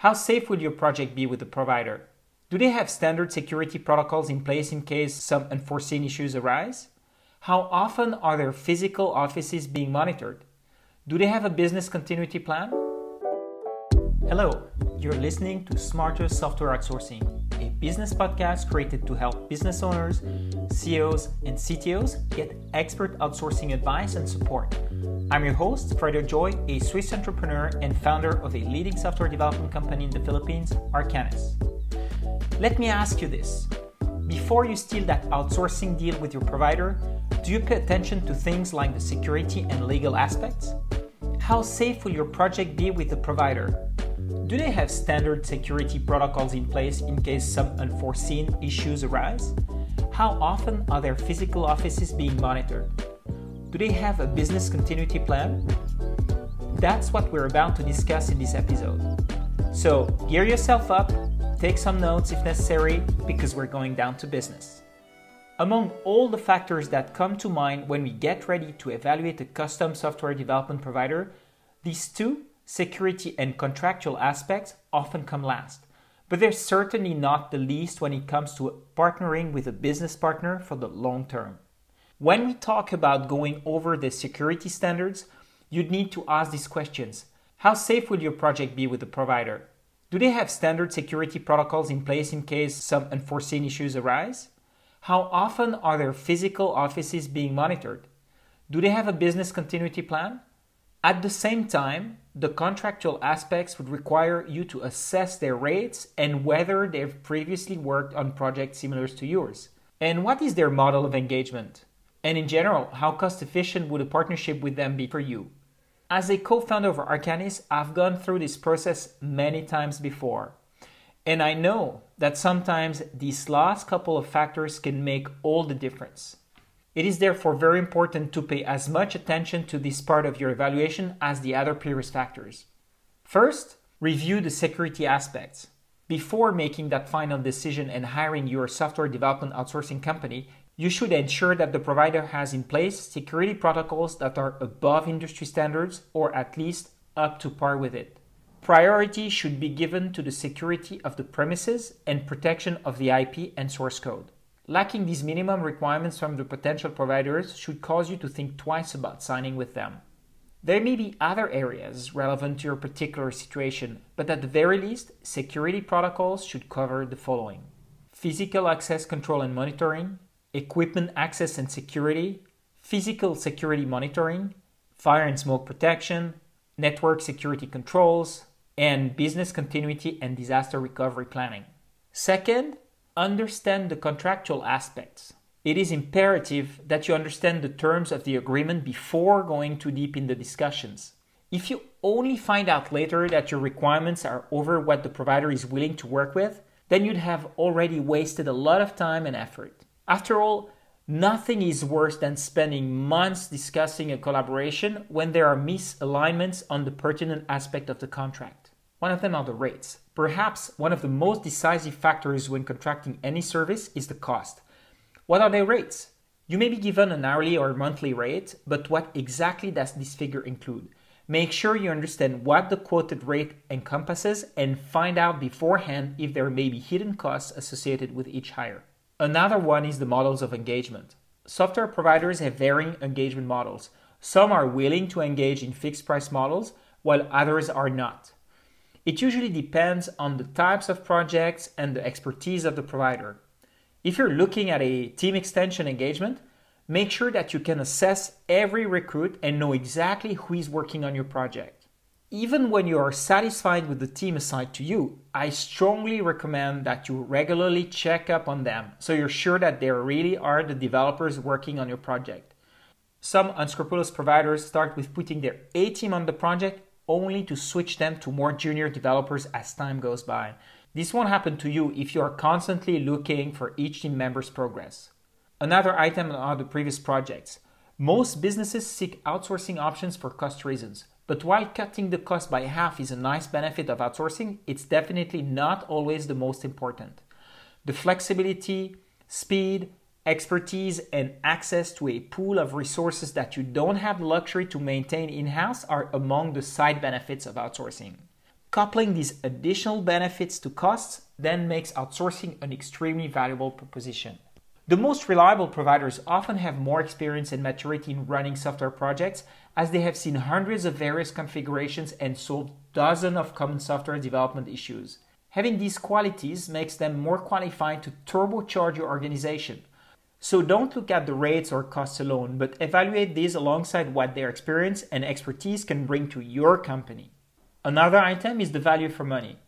How safe will your project be with the provider? Do they have standard security protocols in place in case some unforeseen issues arise? How often are their physical offices being monitored? Do they have a business continuity plan? Hello, you're listening to Smarter Software Outsourcing, a business podcast created to help business owners, CEOs, and CTOs get expert outsourcing advice and support. I'm your host, Frederick Joy, a Swiss entrepreneur and founder of a leading software development company in the Philippines, Arcanis. Let me ask you this. Before you steal that outsourcing deal with your provider, do you pay attention to things like the security and legal aspects? How safe will your project be with the provider? Do they have standard security protocols in place in case some unforeseen issues arise? How often are their physical offices being monitored? Do they have a business continuity plan? That's what we're about to discuss in this episode. So gear yourself up, take some notes if necessary, because we're going down to business. Among all the factors that come to mind when we get ready to evaluate a custom software development provider, these two, security and contractual aspects, often come last. But they're certainly not the least when it comes to partnering with a business partner for the long term. When we talk about going over the security standards, you'd need to ask these questions. How safe will your project be with the provider? Do they have standard security protocols in place in case some unforeseen issues arise? How often are their physical offices being monitored? Do they have a business continuity plan? At the same time, the contractual aspects would require you to assess their rates and whether they've previously worked on projects similar to yours. And what is their model of engagement? And in general, how cost efficient would a partnership with them be for you? As a co-founder of Arcanis, I've gone through this process many times before. And I know that sometimes these last couple of factors can make all the difference. It is therefore very important to pay as much attention to this part of your evaluation as the other previous factors. First, review the security aspects. Before making that final decision and hiring your software development outsourcing company, you should ensure that the provider has in place security protocols that are above industry standards or at least up to par with it. Priority should be given to the security of the premises and protection of the IP and source code. Lacking these minimum requirements from the potential providers should cause you to think twice about signing with them. There may be other areas relevant to your particular situation, but at the very least, security protocols should cover the following: physical access control and monitoring, equipment access and security, physical security monitoring, fire and smoke protection, network security controls, and business continuity and disaster recovery planning. Second, understand the contractual aspects. It is imperative that you understand the terms of the agreement before going too deep in the discussions. If you only find out later that your requirements are over what the provider is willing to work with, then you'd have already wasted a lot of time and effort. After all, nothing is worse than spending months discussing a collaboration when there are misalignments on the pertinent aspect of the contract. One of them are the rates. Perhaps one of the most decisive factors when contracting any service is the cost. What are their rates? You may be given an hourly or monthly rate, but what exactly does this figure include? Make sure you understand what the quoted rate encompasses and find out beforehand if there may be hidden costs associated with each hire. Another one is the models of engagement. Software providers have varying engagement models. Some are willing to engage in fixed price models, while others are not. It usually depends on the types of projects and the expertise of the provider. If you're looking at a team extension engagement, make sure that you can assess every recruit and know exactly who is working on your project. Even when you are satisfied with the team assigned to you, I strongly recommend that you regularly check up on them so you're sure that they really are the developers working on your project. Some unscrupulous providers start with putting their A team on the project only to switch them to more junior developers as time goes by. This won't happen to you if you are constantly looking for each team member's progress. Another item are the previous projects. Most businesses seek outsourcing options for cost reasons. But while cutting the cost by half is a nice benefit of outsourcing, it's definitely not always the most important. The flexibility, speed, expertise, and access to a pool of resources that you don't have the luxury to maintain in-house are among the side benefits of outsourcing. Coupling these additional benefits to costs then makes outsourcing an extremely valuable proposition. The most reliable providers often have more experience and maturity in running software projects, as they have seen hundreds of various configurations and solved dozens of common software development issues. Having these qualities makes them more qualified to turbocharge your organization. So don't look at the rates or costs alone, but evaluate these alongside what their experience and expertise can bring to your company. Another item is the value for money.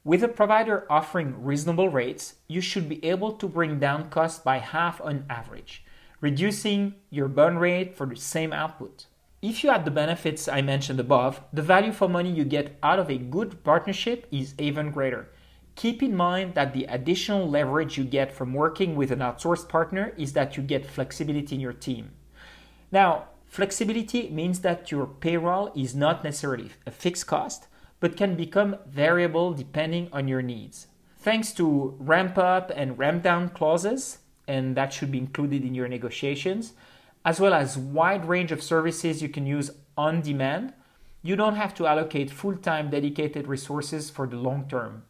With a provider offering reasonable rates, you should be able to bring down costs by half on average, reducing your burn rate for the same output. If you add the benefits I mentioned above, the value for money you get out of a good partnership is even greater. Keep in mind that the additional leverage you get from working with an outsourced partner is that you get flexibility in your team. Now, flexibility means that your payroll is not necessarily a fixed cost, but can become variable depending on your needs. Thanks to ramp up and ramp down clauses, and that should be included in your negotiations, as well as wide range of services you can use on demand, you don't have to allocate full-time dedicated resources for the long term.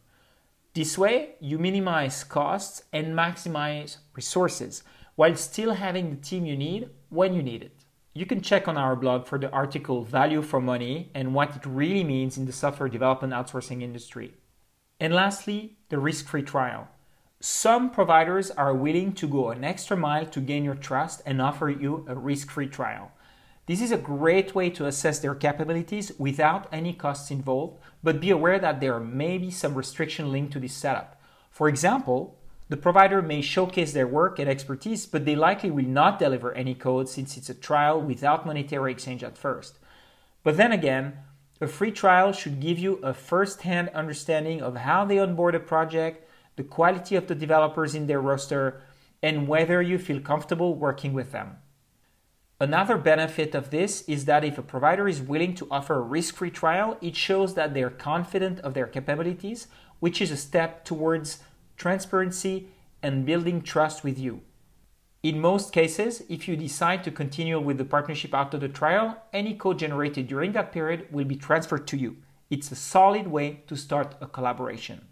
This way, you minimize costs and maximize resources while still having the team you need when you need it. You can check on our blog for the article Value for Money and what it really means in the software development outsourcing industry. And lastly, the risk-free trial. Some providers are willing to go an extra mile to gain your trust and offer you a risk-free trial. This is a great way to assess their capabilities without any costs involved, but be aware that there may be some restriction linked to this setup. For example, the provider may showcase their work and expertise, but they likely will not deliver any code since it's a trial without monetary exchange at first. But then again, a free trial should give you a first-hand understanding of how they onboard a project, the quality of the developers in their roster, and whether you feel comfortable working with them. Another benefit of this is that if a provider is willing to offer a risk-free trial, it shows that they're confident of their capabilities, which is a step towards transparency and building trust with you. In most cases, if you decide to continue with the partnership after the trial, any code generated during that period will be transferred to you. It's a solid way to start a collaboration.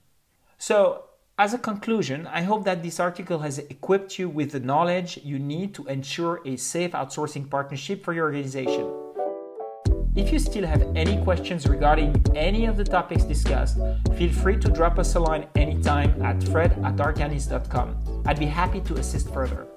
So, as a conclusion, I hope that this article has equipped you with the knowledge you need to ensure a safe outsourcing partnership for your organization. If you still have any questions regarding any of the topics discussed, feel free to drop us a line anytime at fred@arcanis.com. I'd be happy to assist further.